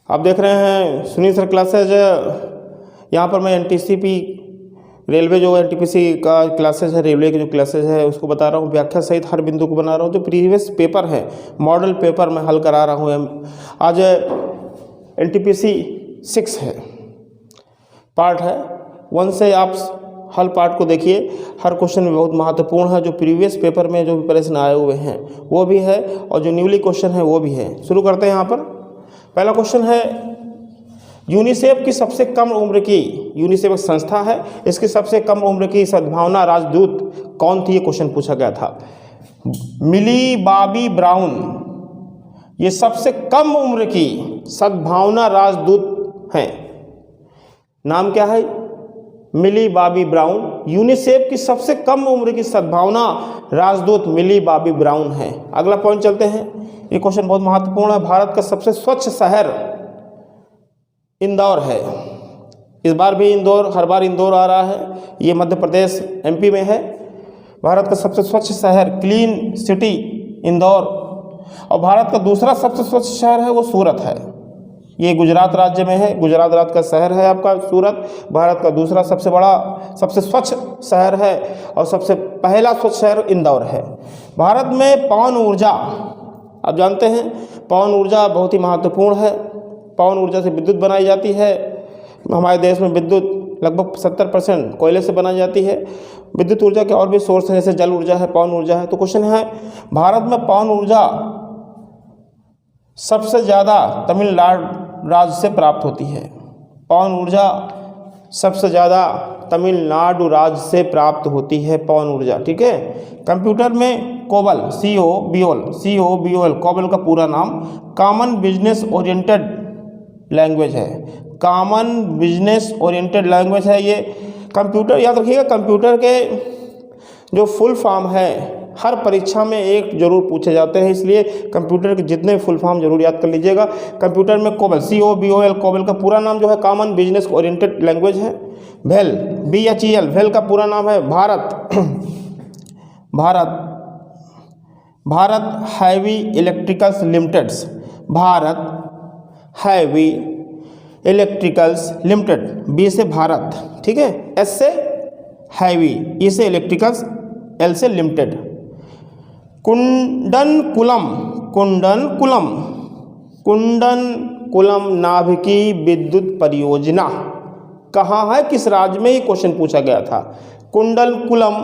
आप देख रहे हैं सुनील सर क्लासेज। यहाँ पर मैं एनटीसीपी रेलवे जो एनटीपीसी का क्लासेज है, रेलवे के जो क्लासेज है उसको बता रहा हूँ, व्याख्या सहित हर बिंदु को बना रहा हूँ। जो प्रीवियस पेपर है, मॉडल पेपर मैं हल करा रहा हूँ। आज एनटीपीसी 6 है, पार्ट है 1 से आप हल पार्ट को देखिए। हर क्वेश्चन में बहुत महत्वपूर्ण है। जो प्रीवियस पेपर में जो भी प्रश्न आए हुए हैं वो भी है, और जो न्यूली क्वेश्चन है वो भी है। शुरू करते हैं। यहाँ पर पहला क्वेश्चन है, यूनिसेफ की सबसे कम उम्र की, यूनिसेफ एक संस्था है, इसकी सबसे कम उम्र की सद्भावना राजदूत कौन थी? ये क्वेश्चन पूछा गया था। मिली बॉबी ब्राउन ये सबसे कम उम्र की सद्भावना राजदूत हैं। नाम क्या है? मिली बॉबी ब्राउन। यूनिसेफ की सबसे कम उम्र की सद्भावना राजदूत मिली बॉबी ब्राउन है। अगला पॉइंट चलते हैं। ये क्वेश्चन बहुत महत्वपूर्ण है। भारत का सबसे स्वच्छ शहर इंदौर है। इस बार भी इंदौर, हर बार इंदौर आ रहा है। ये मध्य प्रदेश एमपी में है। भारत का सबसे स्वच्छ शहर, क्लीन सिटी, इंदौर। और भारत का दूसरा सबसे स्वच्छ शहर है वो सूरत है। ये गुजरात राज्य में है। गुजरात राज्य का शहर है आपका सूरत। भारत का दूसरा सबसे बड़ा, सबसे स्वच्छ शहर है, और सबसे पहला स्वच्छ शहर इंदौर है। भारत में पवन ऊर्जा, आप जानते हैं पवन ऊर्जा बहुत ही महत्वपूर्ण है। पवन ऊर्जा से विद्युत बनाई जाती है। हमारे देश में विद्युत लगभग 70% कोयले से बनाई जाती है। विद्युत ऊर्जा के और भी सोर्स हैं, जैसे जल ऊर्जा है, पवन ऊर्जा है। तो क्वेश्चन है, भारत में पवन ऊर्जा सबसे ज़्यादा तमिलनाडु राज्य से प्राप्त होती है। पवन ऊर्जा सबसे ज़्यादा तमिलनाडु राज्य से प्राप्त होती है, पवन ऊर्जा। ठीक है। कंप्यूटर में कोबल, COBOL, कोबल का पूरा नाम कॉमन बिजनेस ओरिएंटेड लैंग्वेज है। कॉमन बिजनेस ओरिएंटेड लैंग्वेज है ये। कंप्यूटर याद रखिएगा, कंप्यूटर के जो फुल फॉर्म है हर परीक्षा में एक जरूर पूछे जाते हैं, इसलिए कंप्यूटर के जितने फुल फॉर्म जरूर याद कर लीजिएगा। कंप्यूटर में कोबल, COBOL, कोबल का पूरा नाम जो है कॉमन बिजनेस ओरिएंटेड लैंग्वेज है। भेल, BHEL, भेल का पूरा नाम है Bharat heavy electricals limiteds. Bharat heavy electricals limited, B से भारत, ठीक है, S से हैवी, E से इलेक्ट्रिकल्स, L से लिमिटेड। कुंडनकुलम नाभिकी विद्युत परियोजना कहाँ है, किस राज्य में? ये क्वेश्चन पूछा गया था। कुंडनकुलम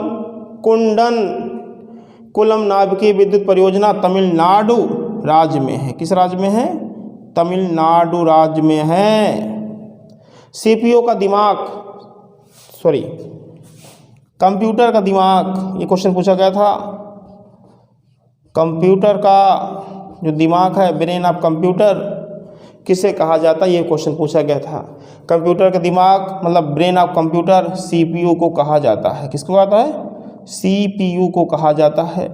नाभिकी विद्युत परियोजना तमिलनाडु राज्य में है। किस राज्य में है? तमिलनाडु राज्य में है। कंप्यूटर का दिमाग, ये क्वेश्चन पूछा गया था। कंप्यूटर का जो दिमाग है, ब्रेन ऑफ कंप्यूटर, किसे कहा जाता है? ये क्वेश्चन पूछा गया था। कंप्यूटर का दिमाग मतलब ब्रेन ऑफ कंप्यूटर CPU को कहा जाता है। किसको कहता है? CPU को कहा जाता है।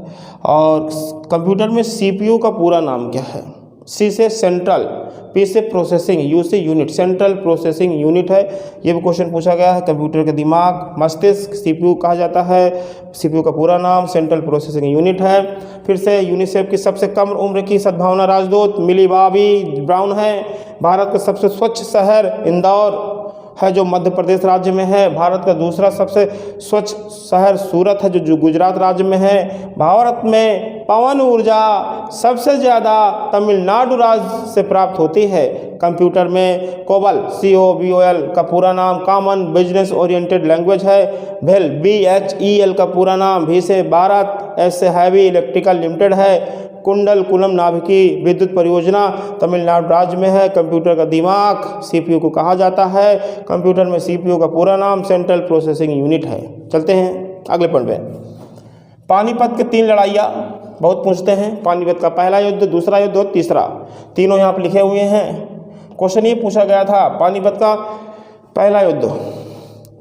और कंप्यूटर में CPU का पूरा नाम क्या है? C से सेंट्रल, P से प्रोसेसिंग, U से यूनिट, सेंट्रल प्रोसेसिंग यूनिट है। ये भी क्वेश्चन पूछा गया है। कंप्यूटर के दिमाग, मस्तिष्क, CPU कहा जाता है। CPU का पूरा नाम सेंट्रल प्रोसेसिंग यूनिट है। फिर से यूनिसेफ की सबसे कम उम्र की सद्भावना राजदूत मिली बॉबी ब्राउन है। भारत का सबसे स्वच्छ शहर इंदौर है, जो मध्य प्रदेश राज्य में है। भारत का दूसरा सबसे स्वच्छ शहर सूरत है, जो गुजरात राज्य में है। भारत में पवन ऊर्जा सबसे ज़्यादा तमिलनाडु राज्य से प्राप्त होती है। कंप्यूटर में कोबल, COBOL का पूरा नाम कॉमन बिजनेस ओरिएंटेड लैंग्वेज है। भेल, BHEL का पूरा नाम V से भारत, S से हैवी इलेक्ट्रिकल लिमिटेड है। कुंडनकुलम नाभिकी विद्युत परियोजना तमिलनाडु राज्य में है। कंप्यूटर का दिमाग CPU को कहा जाता है। कंप्यूटर में CPU का पूरा नाम सेंट्रल प्रोसेसिंग यूनिट है। चलते हैं अगले पॉइंट पे। पानीपत के 3 लड़ाइयाँ बहुत पूछते हैं। पानीपत का पहला युद्ध, दूसरा युद्ध और तीसरा, तीनों यहाँ पर लिखे हुए हैं। क्वेश्चन ये पूछा गया था, पानीपत का पहला युद्ध,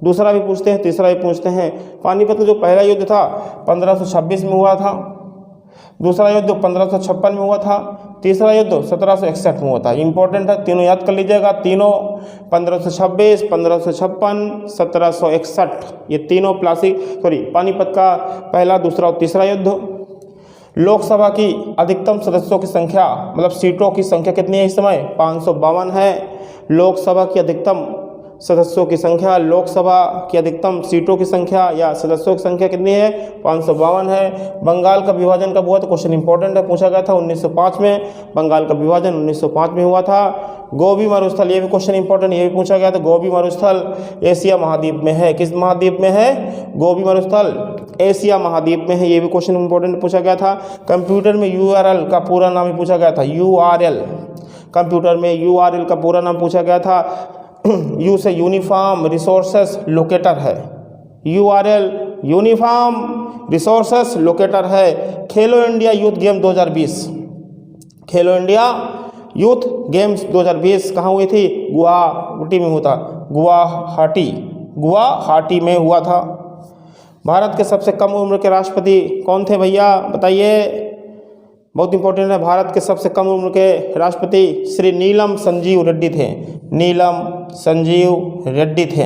दूसरा भी पूछते हैं, तीसरा भी पूछते हैं। पानीपत का जो पहला युद्ध था 1526 में हुआ था। दूसरा युद्ध 1556 में हुआ था। तीसरा युद्ध 1761 में हुआ था। इंपॉर्टेंट है, तीनों याद कर लीजिएगा। तीनों 1526, 1556, 1761, ये तीनों पानीपत का पहला, दूसरा और तीसरा युद्ध। लोकसभा की अधिकतम सदस्यों की संख्या मतलब सीटों की संख्या कितनी है इस समय? 552 है। लोकसभा की अधिकतम सदस्यों की संख्या, लोकसभा की अधिकतम सीटों की संख्या या सदस्यों की संख्या कितनी है? 552 है। बंगाल का विभाजन कब हुआ? तो क्वेश्चन इंपॉर्टेंट है, पूछा गया था 1905 में। बंगाल का विभाजन 1905 में हुआ था। गोबी मरुस्थल, ये भी क्वेश्चन इंपॉर्टेंट, ये भी पूछा गया था। गोबी मरुस्थल एशिया महाद्वीप में है। किस महाद्वीप में है? गोबी मरुस्थल एशिया महाद्वीप में है। ये भी क्वेश्चन इंपॉर्टेंट पूछा गया था। कंप्यूटर में यूआरएल का पूरा नाम भी पूछा गया था। यूआरएल, कंप्यूटर में यूआरएल का पूरा नाम पूछा गया था। यू से यूनिफॉर्म रिसोर्सेस लोकेटर है। यूआरएल यूनिफॉर्म रिसोर्सेस लोकेटर है। खेलो इंडिया यूथ गेम 2020, खेलो इंडिया यूथ गेम्स 2020 कहाँ हुई थी? गुवाहाटी में हुआ था। गुवाहाटी में हुआ था। भारत के सबसे कम उम्र के राष्ट्रपति कौन थे भैया? बताइए, बहुत इंपॉर्टेंट है। भारत के सबसे कम उम्र के राष्ट्रपति श्री नीलम संजीव रेड्डी थे। नीलम संजीव रेड्डी थे,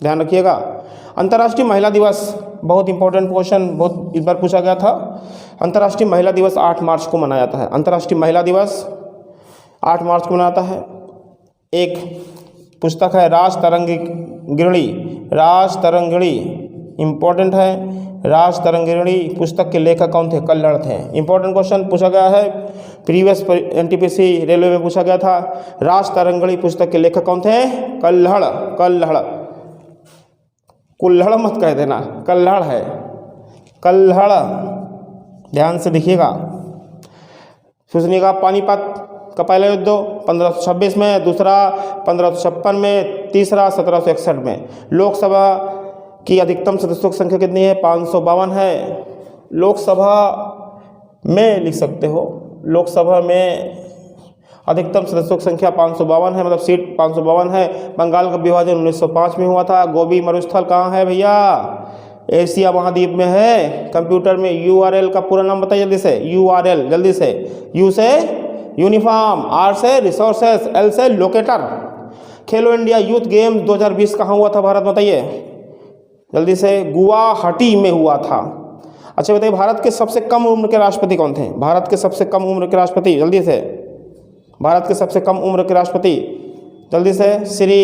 ध्यान रखिएगा। अंतर्राष्ट्रीय महिला दिवस, बहुत इंपॉर्टेंट क्वेश्चन, बहुत इस बार पूछा गया था। अंतर्राष्ट्रीय महिला दिवस 8 मार्च को मनाया जाता है। अंतर्राष्ट्रीय महिला दिवस 8 मार्च को मनाया जाता है। एक पुस्तक है राज तरंगिणी, राज तरंगिणी इंपॉर्टेंट है। राज तरंगिणी पुस्तक के लेखक कौन थे? कल्हड़ थे। इंपॉर्टेंट क्वेश्चन पूछा गया है, प्रीवियस एनटीपीसी रेलवे में पूछा गया था। राज तरंगिणी पुस्तक के लेखक कौन थे? कल्हड़। कल्हड़, कुल्हड़ मत कह देना, कल्हड़ है, कल्हड़, ध्यान से देखिएगा। सुनिएगा, पानीपत का पहला युद्ध 1526 में, दूसरा 1556 में, तीसरा 1761 में। लोकसभा की अधिकतम सदस्यों की संख्या कितनी है? 552 है। लोकसभा में लिख सकते हो, लोकसभा में अधिकतम सदस्यों की संख्या 552 है, मतलब सीट 552 है। बंगाल का विभाजन 1905 में हुआ था। गोबी मरुस्थल कहाँ है भैया? एशिया महाद्वीप में है। कंप्यूटर में यूआरएल का पूरा नाम बताइए जल्दी से। यूआरएल जल्दी से। यू से यूनिफॉर्म, आर से रिसोर्सेस, एल से लोकेटर। खेलो इंडिया यूथ गेम्स 2020 कहाँ हुआ था भारत? बताइए जल्दी से। गुवाहाटी में हुआ था। अच्छा बताइए, भारत के सबसे कम उम्र के राष्ट्रपति कौन थे? भारत के सबसे कम उम्र के राष्ट्रपति जल्दी से। भारत के सबसे कम उम्र के राष्ट्रपति जल्दी से श्री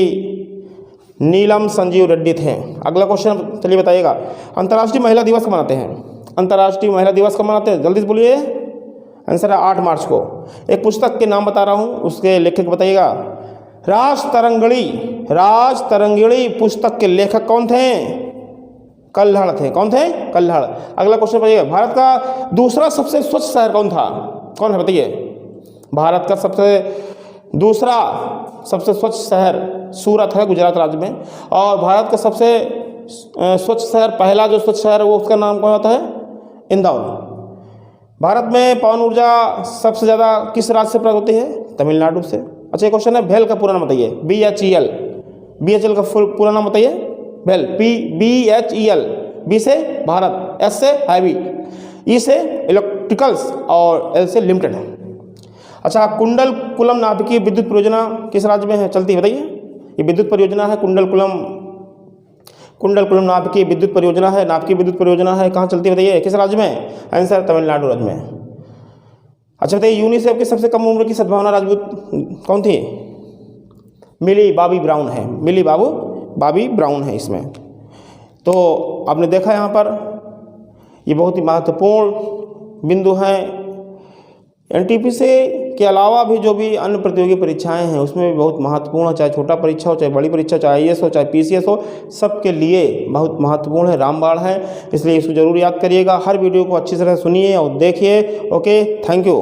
नीलम संजीव रेड्डी थे। अगला क्वेश्चन चलिए बताइएगा, अंतर्राष्ट्रीय महिला दिवस कब मनाते हैं? अंतर्राष्ट्रीय महिला दिवस कब मनाते हैं? जल्दी से बोलिए। आंसर है 8 मार्च को। एक पुस्तक के नाम बता रहा हूँ, उसके लेखक बताइएगा। राज तरंगिणी, राज तरंगिणी पुस्तक के लेखक कौन थे? कल्हड़ थे। कौन थे? कल्हड़। अगला क्वेश्चन बताइए, भारत का दूसरा सबसे स्वच्छ शहर कौन था? कौन है बताइए? भारत का दूसरा सबसे स्वच्छ शहर सूरत है, गुजरात राज्य में। और भारत का सबसे स्वच्छ शहर, पहला जो स्वच्छ शहर है वो उसका नाम कौन होता है? इंदौर। भारत में पवन ऊर्जा सबसे ज़्यादा किस राज्य से प्राप्त होती है? तमिलनाडु से। अच्छा एक क्वेश्चन है, भेल का पूरा नाम बताइए। BHEL, BHEL का पूरा नाम बताइए। भेल, BHEL। बी से भारत, एस से हैवी, ई से इलेक्ट्रिकल्स और एल से लिमिटेड। अच्छा, कुंडलकुलम नाभिकीय विद्युत परियोजना किस राज्य में है? चलती है बताइए। ये विद्युत परियोजना है कुंडलकुलम नाभिकीय विद्युत परियोजना है, नाभिकीय विद्युत परियोजना है। कहाँ चलती है बताइए? किस राज्य में? आंसर तमिलनाडु राज्य में। अच्छा बताइए, यूनिसेफ की सबसे कम उम्र की सद्भावना राजपूत कौन थी? मिली बॉबी ब्राउन है। मिली बॉबी ब्राउन है इसमें। तो आपने देखा यहाँ पर ये बहुत ही महत्वपूर्ण बिंदु हैं। एनटीपीसी के अलावा भी जो भी अन्य प्रतियोगी परीक्षाएं हैं उसमें भी बहुत महत्वपूर्ण है, चाहे छोटा परीक्षा हो, चाहे बड़ी परीक्षा, चाहे IAS हो, चाहे PCS हो, सबके लिए बहुत महत्वपूर्ण है, रामबाण है। इसलिए इसको जरूर याद करिएगा। हर वीडियो को अच्छी तरह सुनिए और देखिए। Okay, thank you.